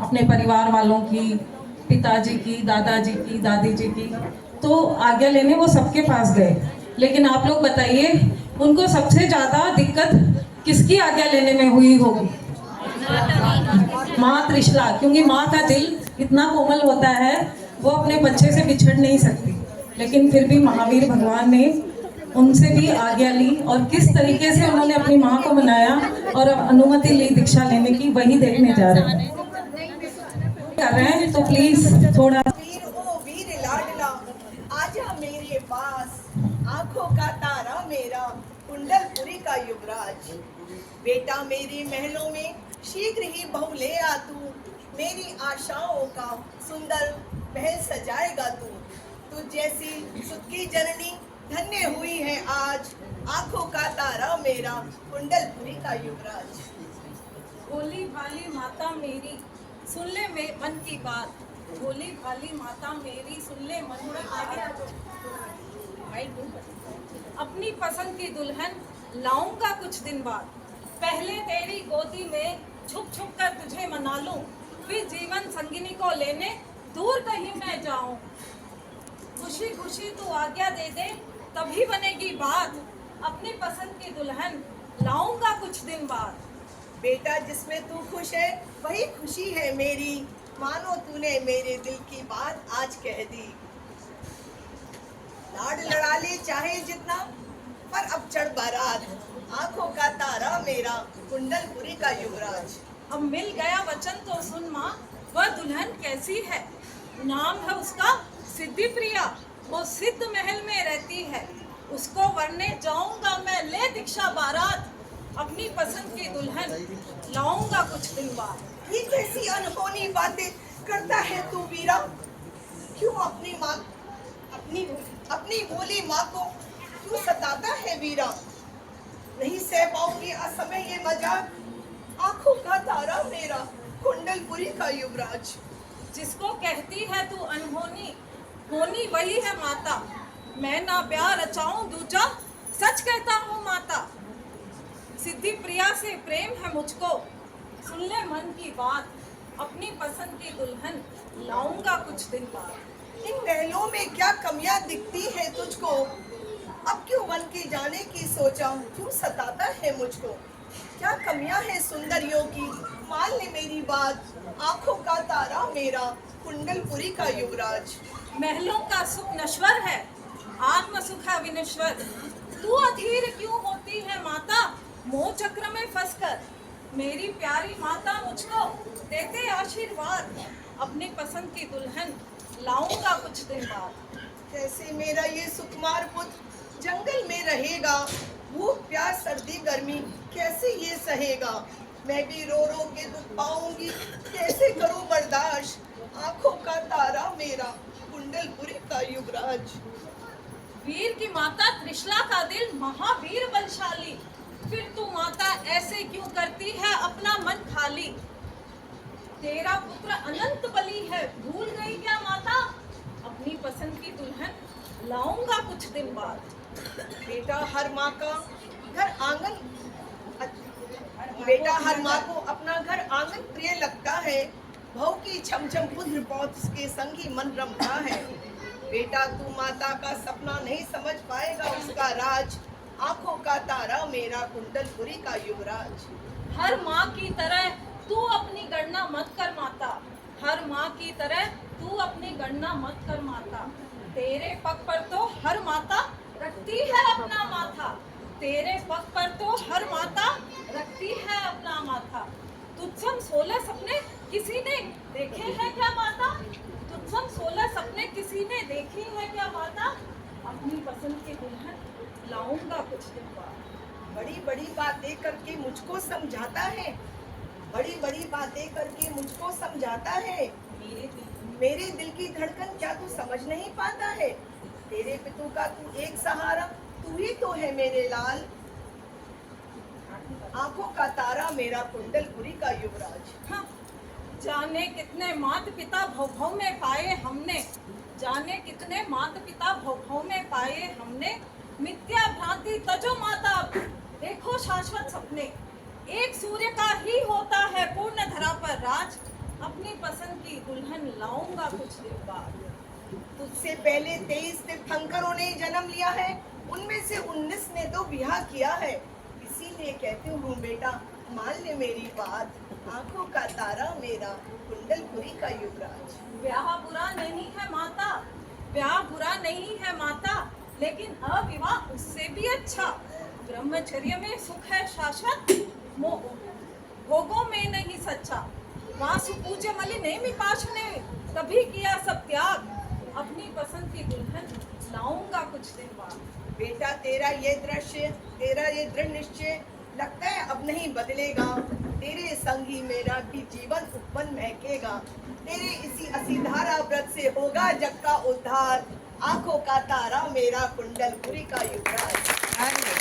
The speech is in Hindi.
अपने परिवार वालों की, पिताजी की, दादाजी की, दादी जी की, तो आज्ञा लेने वो सबके पास गए। लेकिन आप लोग बताइए, उनको सबसे ज़्यादा दिक्कत किसकी आज्ञा लेने में हुई होगी? माँ त्रिशला, क्योंकि माँ का दिल इतना कोमल होता है, वो अपने बच्चे से बिछड़ नहीं सकती। लेकिन फिर भी महावीर भगवान ने उनसे भी आज्ञा ली, और किस तरीके से उन्होंने अपनी माँ को मनाया और अनुमति ली दीक्षा लेने की, वही देखने जा रहे हैं। कर रहे हैं तो प्लीज थोड़ा। वीर ओ वीर लाडला, आजा मेरे पास, आंखों का तारा मेरा, कुंडलपुरी का युवराज। बेटा मेरे महलों में शीघ्र ही बहू ले आ तू, मेरी आशाओं का सुंदर महल सजाएगा तू। तू जैसी सुख की जननी धन्य हुई है आज, आंखों का तारा मेरा, कुंडलपुरी का युवराज। भोली भाली माता मेरी, सुन ले मन की बात। भोली भाली माता मेरी, सुन ले मन की बात। अपनी पसंद की दुल्हन लाऊंगा कुछ दिन बाद। पहले तेरी गोदी में छुप छुप कर तुझे मना लूं, फिर जीवन संगिनी को लेने दूर कहीं मैं जाऊं। खुशी खुशी तू आज्ञा दे दे, तभी बनेगी बात। अपनी पसंद की दुल्हन लाऊंगा कुछ दिन बाद। बेटा जिसमें तू खुश है वही खुशी है मेरी, मानो तूने मेरे दिल की बात आज कह दी। लाड लड़ा ले चाहे जितना, पर अब चढ़ बारात, आंखों का तारा मेरा, कुंडलपुरी का युवराज। अब मिल गया वचन तो सुन माँ, वह दुल्हन कैसी है? नाम है उसका सिद्धि प्रिया, वो सिद्ध महल में रहती है। उसको वरने जाऊंगा मैं ले दीक्षा बारात। अपनी पसंद की दुल्हन लाऊंगा कुछ दिन बाद। ये कैसी अनहोनी बातें करता है तू वीरा? क्यों अपनी माँ, अपनी भोली माँ को क्यों सताता है वीरा? नहीं सह पाऊंगी असमय ये मजाक, आंखों का तारा मेरा, कुंडलपुरी का युवराज। जिसको कहती है तू अनहोनी, होनी वही है माता। मैं ना प्यार रचाऊं दूजा, सच कहता हूँ माता। सिद्धि प्रिया से प्रेम है मुझको, सुन ले मन की बात। अपनी पसंद की दुल्हन लाऊंगा कुछ दिन बाद। इन महलों में क्या कमियां दिखती है तुझको? अब क्यों मन की जाने की सोचा, क्यों सताता है मुझको? क्या कमियां हैं सुंदरियों की, मान ले मेरी बात, आंखों का तारा मेरा, कुंडलपुरी का युवराज। महलों का सुख नश्वर है, आत्म सुख है विनश्वर। तू अधीर क्यों होती है माता, मोह चक्र में फंसकर? मेरी प्यारी माता मुझको देते आशीर्वाद। अपनी पसंद की दुल्हन लाऊंगा कुछ दिन बाद। कैसे मेरा ये सुकुमार पुत्र जंगल में रहेगा, भूख प्यास सर्दी गर्मी कैसे ये सहेगा? मैं भी रो रो के दुख पाऊंगी, कैसे करूं बर्दाश्त? आंखों का तारा मेरा, कुंडलपुरी का युवराज। वीर की माता त्रिशला का दिल महावीर बलशाली, फिर तू माता ऐसे क्यों करती है अपना मन खाली? तेरा पुत्र अनंत बली है, भूल गई क्या माता? अपनी पसंद की दुल्हन लाऊंगा कुछ दिन बाद। बेटा हर माँ का घर आंगन, बेटा हर माँ को अपना घर आंगन प्रिय लगता है, बहू की छमछम पुत्र पौत्र के संग ही मन रमता है। बेटा तू माता का सपना नहीं समझ पाएगा उसका राज, आंखों का तारा मेरा, कुंडलपुरी का युवराज। हर माँ की तरह तू अपनी गणना मत कर माता। हर माँ की तरह तू अपनी गणना मत कर माता। तेरे पग पर तो हर माता रखती है अपना माथा। तेरे पग पर तो हर माता रखती है अपना माथा। तुझसम 16 सपने किसी ने देखे हैं क्या माता? तुझसम 16 सपने किसी ने देखे हैं क्या माता? अपनी पसंद की दुल्हन लाऊंगा कुछ दिन बाद। बड़ी बड़ी बातें करके मुझको समझाता है, बड़ी बड़ी बातें करके मुझको समझाता है। मेरे दिल की धड़कन क्या तू समझ नहीं पाता है? तेरे पितु का तू एक सहारा, तू ही तो है मेरे लाल, आंखों का तारा मेरा, कुंडलपुरी का युवराज। हाँ, जाने कितने माता पिता भव भव में पाए हमने, जाने कितने माता पिता भव भव में पाए हमने। मिथ्या भ्रांति तजो माता, देखो शाश्वत सपने। एक सूर्य का ही होता है पूर्ण धरा पर राज, अपनी पसंद की दुल्हन लाऊंगा कुछ दिन बाद। तुझसे पहले 23 तीर्थंकरों ने जन्म लिया है, उनमें से 19 ने तो ब्याह किया है। इसीलिए कहती हूँ बेटा, मान ले मेरी बात, आंखों का तारा मेरा, कुंडलपुरी का युवराज। ब्याह बुरा नहीं है माता, ब्याह बुरा नहीं है माता, लेकिन अविवाह उससे भी अच्छा। ब्रह्मचर्य में सुख है शाश्वत, भोगों में नहीं सच्चा। वासु पूज्य मलिने मिपाश ने तभी किया सब त्याग, अपनी पसंद की दुल्हन लाऊंगा कुछ दिन बाद। बेटा तेरा ये दृश्य, तेरा ये दृढ़ निश्चय लगता है अब नहीं बदलेगा। तेरे संग ही मेरा भी जीवन उत्पन्न महकेगा। तेरे इसी असीधारा व्रत से होगा जग का उद्धार। आंखों का तारा मेरा, कुंडलपुरी का युवराज।